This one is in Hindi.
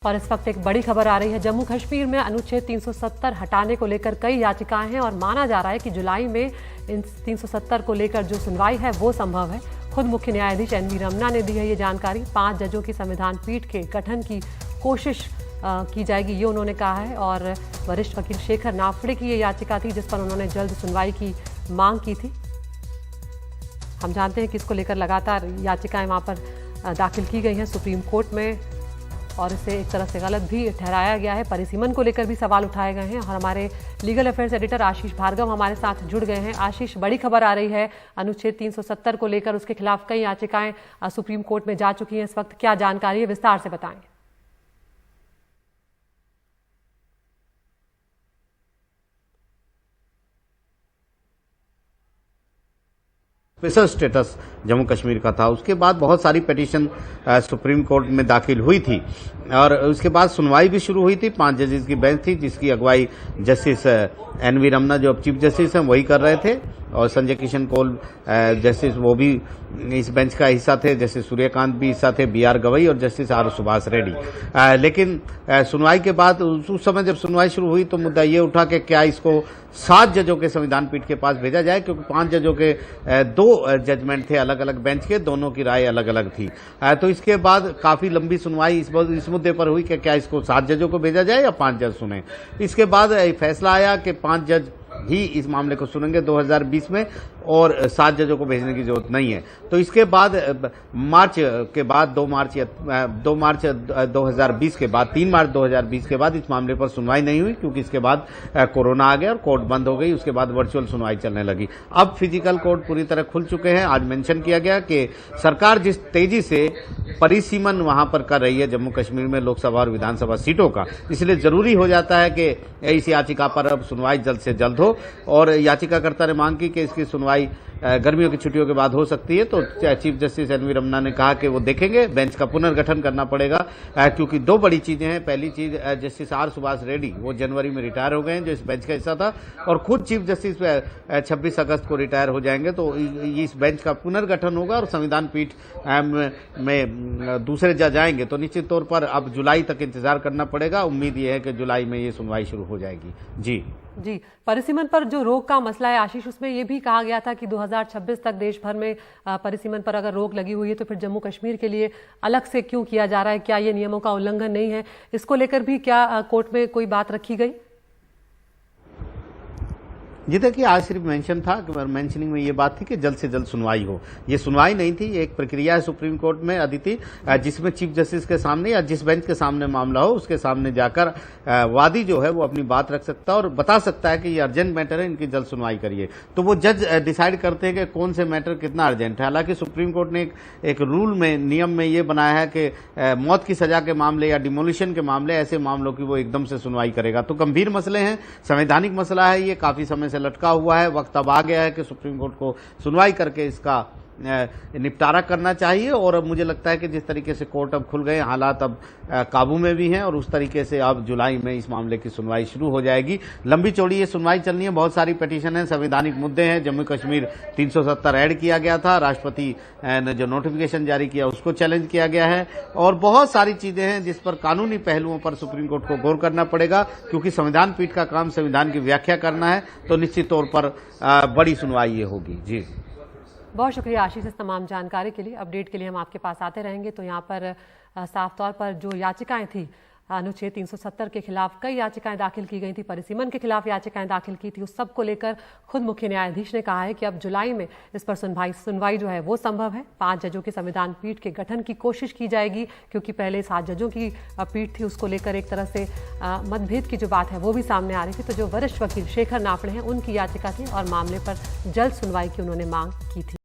और इस वक्त एक बड़ी खबर आ रही है। जम्मू कश्मीर में अनुच्छेद 370 हटाने को लेकर कई याचिकाएं हैं और माना जा रहा है कि जुलाई में इन 370 को लेकर जो सुनवाई है वो संभव है। खुद मुख्य न्यायाधीश एनवी रमन्ना ने दी है ये जानकारी। 5 जजों की संविधान पीठ के गठन की कोशिश की जाएगी, ये उन्होंने कहा है। और वरिष्ठ वकील शेखर नाफड़े की ये याचिका थी जिस पर उन्होंने जल्द सुनवाई की मांग की थी। हम जानते हैं कि इसको लेकर लगातार याचिकाएं वहां पर दाखिल की गई हैं सुप्रीम कोर्ट में और इसे एक तरह से गलत भी ठहराया गया है। परिसीमन को लेकर भी सवाल उठाए गए हैं और हमारे लीगल अफेयर्स एडिटर आशीष भार्गव हमारे साथ जुड़ गए हैं। आशीष, बड़ी खबर आ रही है अनुच्छेद 370 को लेकर, उसके खिलाफ कई याचिकाएं सुप्रीम कोर्ट में जा चुकी हैं। इस वक्त क्या जानकारी है, विस्तार से बताएं। स्पेशल स्टेटस जम्मू कश्मीर का था, उसके बाद बहुत सारी पिटीशन सुप्रीम कोर्ट में दाखिल हुई थी और उसके बाद सुनवाई भी शुरू हुई थी। 5 जजेस की बेंच थी जिसकी अगुवाई जस्टिस एनवी रमन्ना जो अब चीफ जस्टिस हैं वही कर रहे थे और संजय किशन कौल जस्टिस वो भी इस बेंच का हिस्सा थे। जस्टिस सूर्यकांत भी हिस्सा थे, बीआर गवई और जस्टिस आर सुभाष रेड्डी। लेकिन सुनवाई के बाद उस समय जब सुनवाई शुरू हुई तो मुद्दा ये उठा कि क्या इसको 7 जजों के संविधान पीठ के पास भेजा जाए, क्योंकि 5 जजों के 2 जजमेंट थे अलग अलग बेंच के, दोनों की राय अलग अलग थी। तो इसके बाद काफी लंबी सुनवाई इस मुद्दे पर हुई कि क्या इसको 7 जजों को भेजा जाए या 5 जज सुने। इसके बाद फैसला आया कि 5 जज ही इस मामले को सुनेंगे 2020 में और 7 जजों को भेजने की जरूरत नहीं है। तो इसके बाद मार्च के बाद 2 मार्च 2020 के बाद 3 मार्च 2020 के बाद इस मामले पर सुनवाई नहीं हुई, क्योंकि इसके बाद कोरोना आ गया और कोर्ट बंद हो गई। उसके बाद वर्चुअल सुनवाई चलने लगी। अब फिजिकल कोर्ट पूरी तरह खुल चुके हैं। आज मेंशन किया गया कि सरकार जिस तेजी से परिसीमन वहां पर कर रही है जम्मू कश्मीर में लोकसभा और विधानसभा सीटों का, इसलिए जरूरी हो जाता है कि इस याचिका पर अब सुनवाई जल्द से जल्द हो। और याचिकाकर्ता ने मांग की कि इसकी सुनवाई गर्मियों की छुट्टियों के बाद हो सकती है। तो चीफ जस्टिस एनवी रमन्ना ने कहा कि वो देखेंगे, बेंच का पुनर्गठन करना पड़ेगा, क्योंकि 2 बड़ी चीजें हैं। पहली चीज, जस्टिस आर सुभाष रेड्डी वो जनवरी में रिटायर हो गए हैं जो इस बेंच का हिस्सा था, और खुद चीफ जस्टिस 26 अगस्त को रिटायर हो जाएंगे। तो इस बेंच का पुनर्गठन होगा और संविधान पीठ में दूसरे जज आएंगे। तो निश्चित तौर पर अब जुलाई तक इंतजार करना पड़ेगा। उम्मीद ये है कि जुलाई में ये सुनवाई शुरू हो जाएगी। जी, परिसीमन पर जो रोक का मसला है आशीष, उसमें यह भी कहा गया था कि 2026 तक देश भर में परिसीमन पर अगर रोक लगी हुई है तो फिर जम्मू कश्मीर के लिए अलग से क्यों किया जा रहा है? क्या ये नियमों का उल्लंघन नहीं है? इसको लेकर भी क्या कोर्ट में कोई बात रखी गई? जी देखिए, आज सिर्फ मेंशन था कि मेंशनिंग में ये बात थी कि जल्द से जल्द सुनवाई हो। ये सुनवाई नहीं थी, ये एक प्रक्रिया है सुप्रीम कोर्ट में अदिति, जिसमें चीफ जस्टिस के सामने या जिस बेंच के सामने मामला हो उसके सामने जाकर वादी जो है वो अपनी बात रख सकता है और बता सकता है कि ये अर्जेंट मैटर है, इनकी जल्द सुनवाई करिए। तो वो जज डिसाइड करते हैं कि कौन से मैटर कितना अर्जेंट है। हालांकि सुप्रीम कोर्ट ने एक रूल में, नियम में ये बनाया है कि मौत की सजा के मामले या डिमोलिशन के मामले, ऐसे मामलों की वो एकदम से सुनवाई करेगा। तो गंभीर मसले हैं, संवैधानिक मसला है, ये काफी समय से लटका हुआ है। वक्त अब आ गया है कि सुप्रीम कोर्ट को सुनवाई करके इसका निपटारा करना चाहिए। और मुझे लगता है कि जिस तरीके से कोर्ट अब खुल गए, हालात अब काबू में भी हैं और उस तरीके से अब जुलाई में इस मामले की सुनवाई शुरू हो जाएगी। लंबी चौड़ी ये सुनवाई चलनी है, बहुत सारी पिटीशन है, संवैधानिक मुद्दे हैं। जम्मू कश्मीर 370 ऐड किया गया था, राष्ट्रपति ने जो नोटिफिकेशन जारी किया उसको चैलेंज किया गया है और बहुत सारी चीजें हैं जिस पर कानूनी पहलुओं पर सुप्रीम कोर्ट को गौर करना पड़ेगा, क्योंकि संविधान पीठ का काम संविधान की व्याख्या करना है। तो निश्चित तौर पर बड़ी सुनवाई ये होगी। जी, बहुत शुक्रिया आशीष इस तमाम जानकारी के लिए। अपडेट के लिए हम आपके पास आते रहेंगे। तो यहाँ पर साफ तौर पर जो याचिकाएं थी अनुच्छेद 370 के खिलाफ कई याचिकाएं दाखिल की गई थी, परिसीमन के खिलाफ याचिकाएं दाखिल की थी, उस सब को लेकर खुद मुख्य न्यायाधीश ने कहा है कि अब जुलाई में इस पर सुनवाई जो है वो संभव है। 5 जजों की संविधान पीठ के गठन की कोशिश की जाएगी, क्योंकि पहले 7 जजों की पीठ थी, उसको लेकर एक तरह से मतभेद की जो बात है वो भी सामने आ रही थी। तो जो वरिष्ठ वकील शेखर नाफड़े हैं उनकी याचिका थी और मामले पर जल्द सुनवाई की उन्होंने मांग की थी।